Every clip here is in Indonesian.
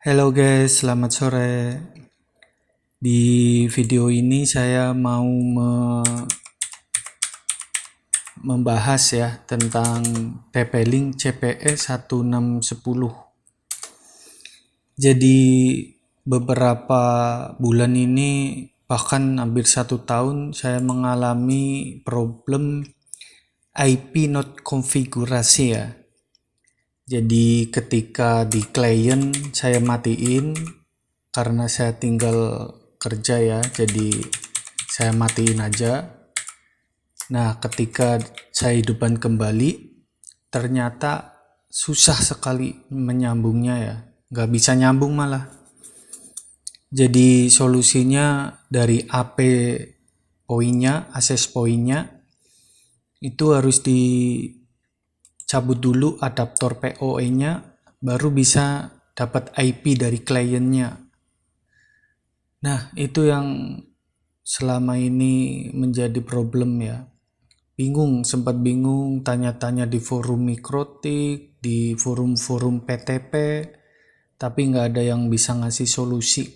Halo guys, selamat sore. Di video ini saya mau membahas ya tentang TP-Link CPE 1610. Jadi beberapa bulan ini bahkan hampir 1 tahun saya mengalami problem IP not konfigurasi ya. Jadi ketika di klien saya matiin karena saya tinggal kerja ya, jadi saya matiin aja. Nah, ketika saya hidupkan kembali, ternyata susah sekali menyambungnya ya, nggak bisa nyambung malah. Jadi solusinya dari AP poinnya, akses poinnya, itu harus dicabut dulu adaptor PoE-nya, baru bisa dapat IP dari kliennya. Nah, itu yang selama ini menjadi problem ya. Sempat bingung, tanya-tanya di forum Mikrotik, di forum-forum PTP, tapi nggak ada yang bisa ngasih solusi.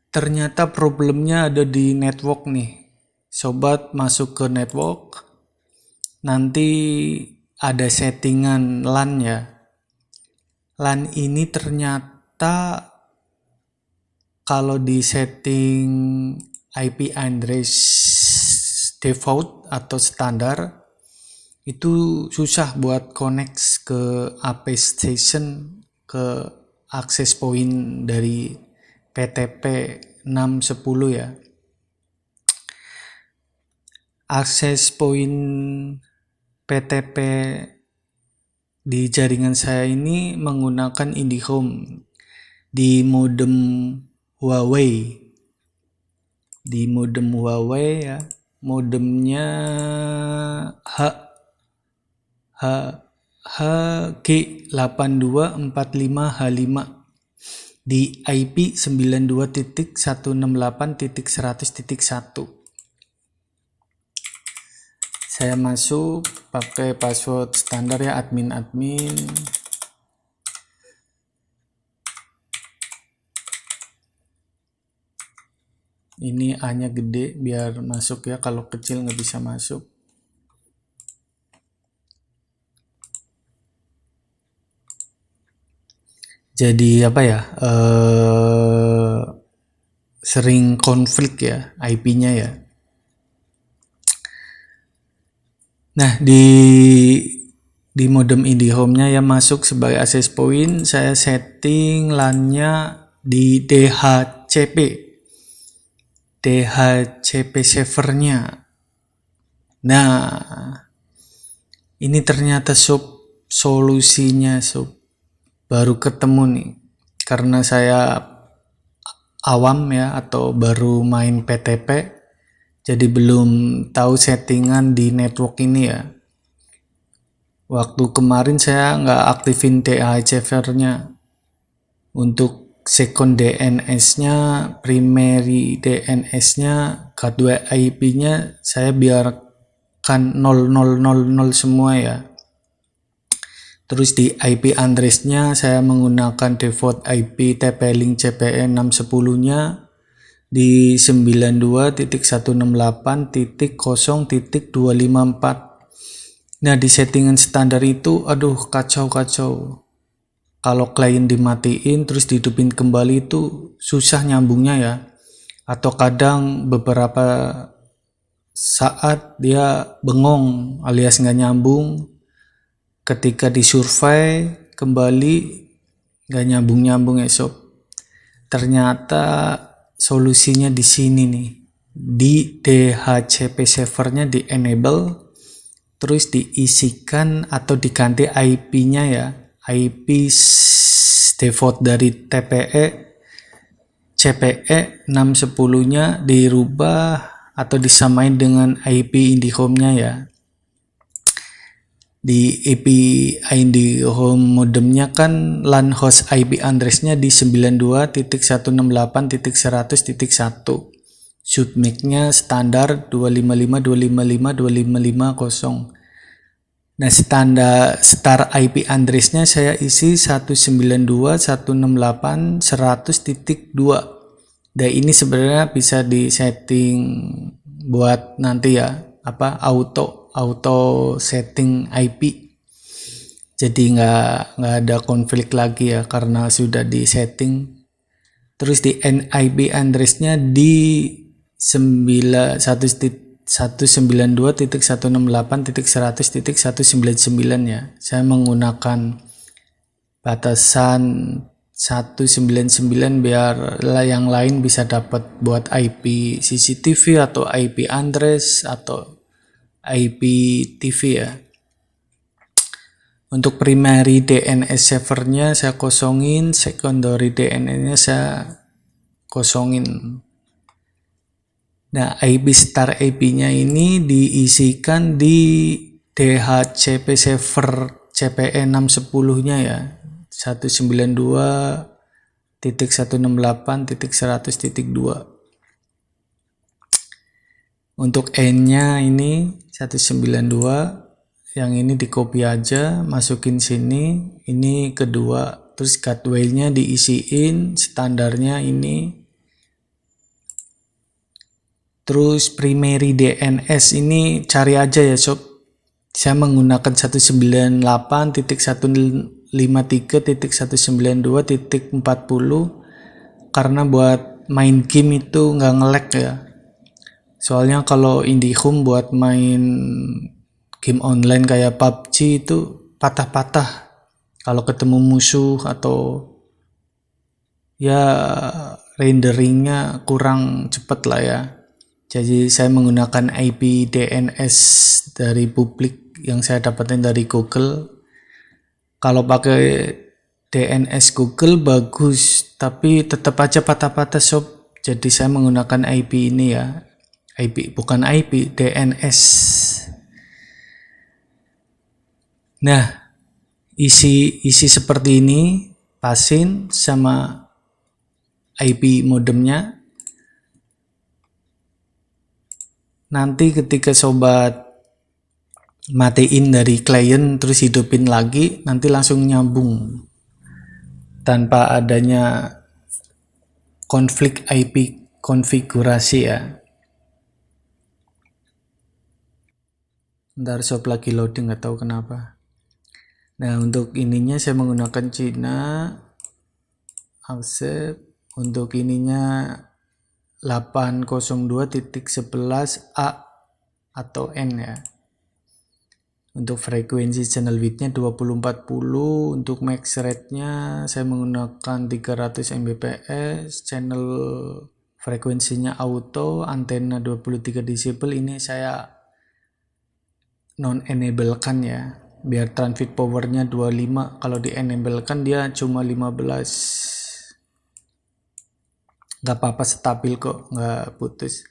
Ternyata problemnya ada di network nih. Sobat masuk ke network, nanti ada settingan LAN ya. LAN ini ternyata kalau di setting IP address default atau standar itu susah buat connect ke AP station, ke access point dari PTP 610 ya. Access point PTP di jaringan saya ini menggunakan IndiHome di modem Huawei. Di modem Huawei ya, modemnya HG8245H5 di IP 92.168.100.1. Saya masuk pakai password standar ya, admin. Ini A-nya gede biar masuk ya, kalau kecil nggak bisa masuk. Jadi apa ya, sering konflik ya IP-nya ya. Nah, di modem IndiHome-nya ya masuk sebagai access point, saya setting LAN-nya di DHCP servernya. Nah, ini ternyata solusinya baru ketemu nih. Karena saya awam ya, atau baru main PTP, jadi belum tahu settingan di network ini ya. Waktu kemarin saya nggak aktifin DHCP-nya. Untuk second DNS-nya, primary DNS-nya, gateway IP-nya saya biarkan 0000 semua ya. Terus di IP address-nya saya menggunakan default IP TP-Link CPE 610-nya di 92.168.0.254. Nah, di settingan standar itu aduh kacau. Kalau klien dimatiin terus dihidupin kembali itu susah nyambungnya ya. Atau kadang beberapa saat dia bengong alias nggak nyambung. Ketika disurvey kembali nggak nyambung esok. Ternyata solusinya di sini nih. Di DHCP servernya di enable, terus diisikan atau diganti IP-nya ya. IP default dari CPE 610-nya dirubah atau disamain dengan IP IndiHome-nya ya. Di IP IndiHome modemnya kan LAN host IP address-nya di 92.168.100.1. Submic-nya standar 255.255.255.0. Nah, start IP address-nya saya isi 192.168.100.2. Dan ini sebenarnya bisa disetting buat nanti ya, auto setting IP. Jadi nggak ada konflik lagi ya karena sudah disetting. Terus di IP address-nya di 192.168.100.199 ya. Saya menggunakan batasan 199 biar yang lain bisa dapat buat IP CCTV atau IP address atau IP TV ya. Untuk primary DNS servernya saya kosongin, secondary DNS-nya saya kosongin. Nah, IP star IP-nya ini diisikan di DHCP server CPE 610-nya ya. 192.168.100.2. Untuk N-nya ini 192, yang ini di copy aja, masukin sini, ini kedua, terus gateway-nya diisiin, standarnya ini. Terus primary DNS ini cari aja ya sob. Saya menggunakan 198.153.192.40 karena buat main game itu nggak nge-lag ya. Soalnya kalau IndiHome buat main game online kayak PUBG itu patah-patah kalau ketemu musuh atau ya renderingnya kurang cepet lah ya. Jadi saya menggunakan IP DNS dari publik yang saya dapatin dari Google. Kalau pakai DNS Google bagus, tapi tetap aja patah-patah sob. Jadi saya menggunakan IP ini ya. IP bukan IP, DNS. Nah, isi seperti ini, pasin sama IP modemnya. Nanti ketika sobat matiin dari klien terus hidupin lagi, nanti langsung nyambung tanpa adanya konflik IP konfigurasi ya. Ntar sob lagi loading, nggak tahu kenapa. Nah, untuk ininya saya menggunakan Cina, accept. Untuk ininya 802.11a atau N ya. Untuk frekuensi channel width-nya 2040, untuk max rate-nya saya menggunakan 300 Mbps, channel frekuensinya auto, antena 23 disable, ini saya non-enable kan ya, biar transmit powernya 25, kalau di-enable kan dia cuma 15. Nggak apa-apa, stabil kok, nggak putus.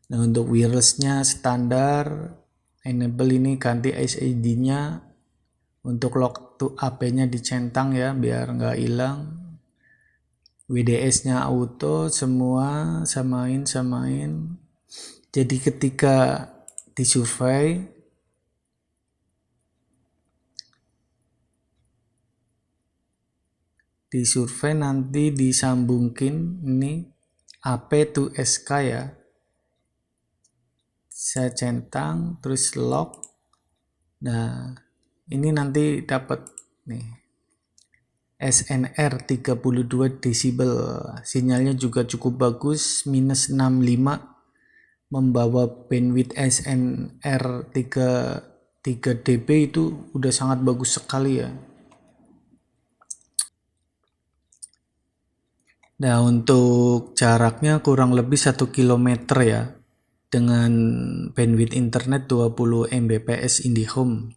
Nah, untuk wirelessnya standar, enable ini ganti SID-nya, untuk lock to AP-nya dicentang ya, biar nggak hilang. WDS-nya auto, semua samain. Jadi ketika disurvey, nanti disambungkin ini AP to SK ya. Saya centang terus lock. Nah, ini nanti dapat nih SNR 32 desibel. Sinyalnya juga cukup bagus, minus 65, membawa bandwidth SNR 3 dB itu udah sangat bagus sekali ya. Nah, untuk jaraknya kurang lebih 1 km ya, dengan bandwidth internet 20 Mbps IndiHome.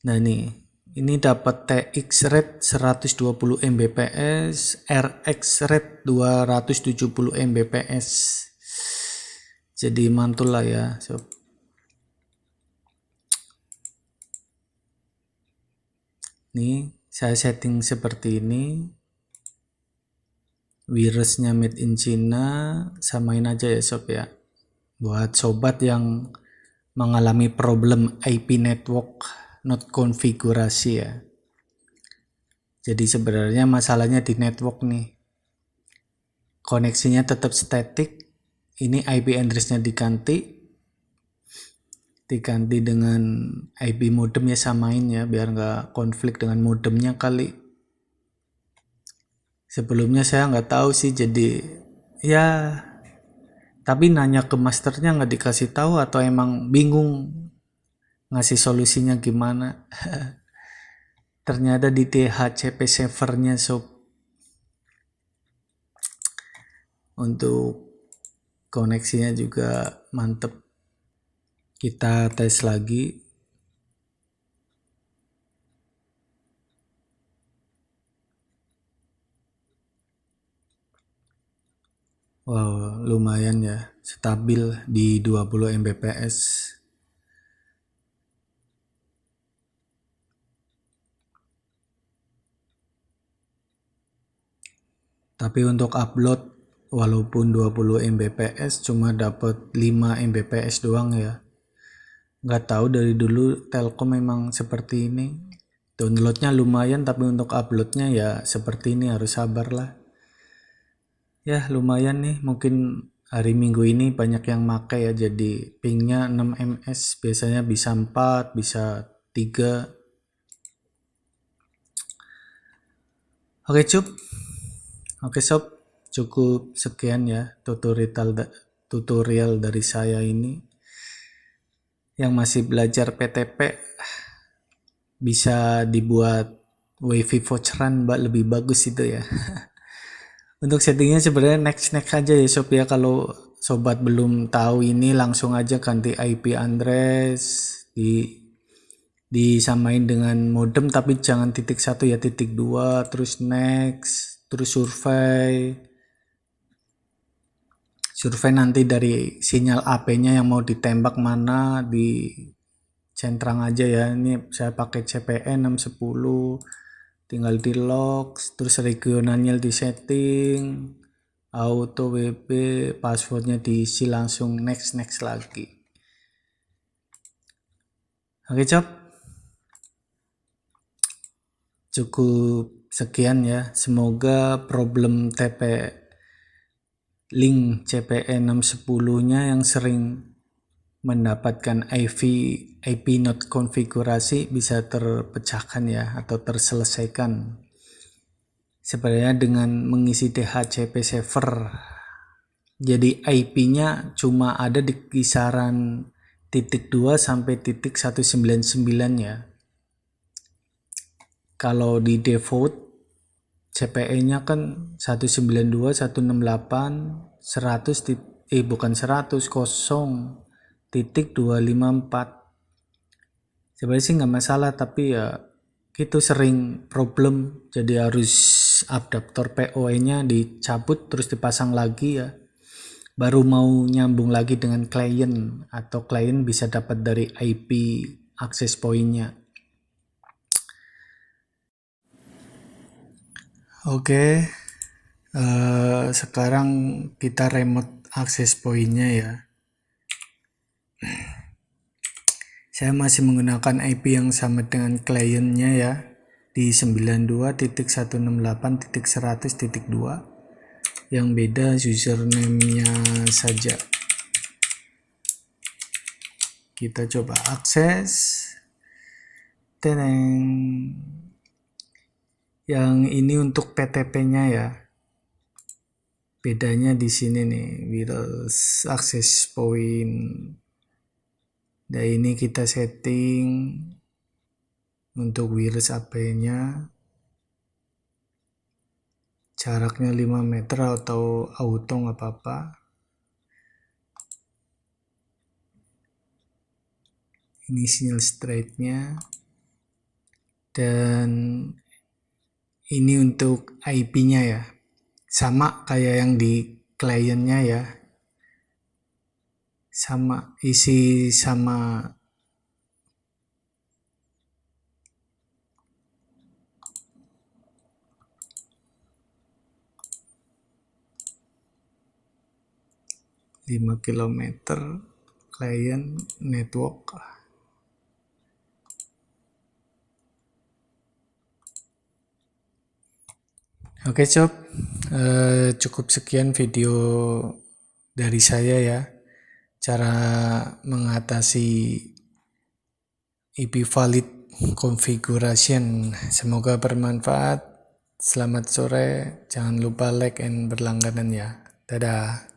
Nah, ini dapat TX rate 120 Mbps, RX rate 270 Mbps. Jadi mantul lah ya sob. Nih, saya setting seperti ini. Wirelessnya made in China, samain aja ya sob ya. Buat sobat yang mengalami problem IP network. node konfigurasi ya. Jadi sebenarnya masalahnya di network nih. Koneksinya tetap statik. Ini IP address-nya diganti dengan IP modem ya, samain ya biar nggak konflik dengan modemnya kali. Sebelumnya saya nggak tahu sih, jadi ya, tapi nanya ke masternya nggak dikasih tahu atau emang bingung ngasih solusinya gimana. Ternyata di DHCP servernya sob. Untuk koneksinya juga mantep. Kita tes lagi. Wow, lumayan ya, stabil di 20 Mbps. Tapi untuk upload walaupun 20 Mbps cuma dapat 5 Mbps doang ya. Nggak tahu dari dulu Telkom memang seperti ini. Downloadnya lumayan tapi untuk uploadnya ya seperti ini, harus sabar lah. Ya lumayan nih, mungkin hari Minggu ini banyak yang make ya, jadi pingnya 6 ms, biasanya bisa 4, bisa 3. Oke cup. Oke sob, cukup sekian ya tutorial dari saya ini. Yang masih belajar PTP bisa dibuat WiFi voucheran lebih bagus itu ya. Untuk settingnya sebenarnya next aja ya sob ya. Kalau sobat belum tahu ini langsung aja ganti IP address, disamain dengan modem tapi jangan titik 1 ya, titik 2, terus next, terus survei nanti dari sinyal AP-nya yang mau ditembak mana, di centrang aja ya. Ini saya pakai CPE 610, tinggal di lock, terus regionalnya di setting, auto WP, passwordnya diisi, langsung next lagi. Oke cop, cukup sekian ya. Semoga problem TP link CPE 610 nya yang sering mendapatkan IP not konfigurasi bisa terpecahkan ya, atau terselesaikan. Sebenarnya dengan mengisi DHCP server, jadi IP-nya cuma ada di kisaran titik 2 sampai titik 199 ya. Kalau di default CPE-nya kan 192, 168, 100 bukan 100, 0.254. Sebenarnya sih nggak masalah, tapi ya itu sering problem, jadi harus adaptor PoE-nya dicabut terus dipasang lagi ya, baru mau nyambung lagi dengan klien, atau klien bisa dapat dari IP access point-nya. Oke, sekarang kita remote access point-nya ya. Saya masih menggunakan IP yang sama dengan kliennya ya, di 92.168.100.2. Yang beda username-nya saja. Kita coba akses. Teneng. Yang ini untuk PTP-nya ya. Bedanya di sini nih, wireless access point. Dan ini kita setting untuk wireless AP-nya. Jaraknya 5 meter atau auto nggak apa-apa. Ini sinyal straight-nya. Dan ini untuk IP-nya ya. Sama kayak yang di kliennya ya. Sama, isi sama. km klien network. Oke sob, cukup sekian video dari saya ya, cara mengatasi IP valid configuration. Semoga bermanfaat. Selamat sore, jangan lupa like and berlangganan ya. Dadah.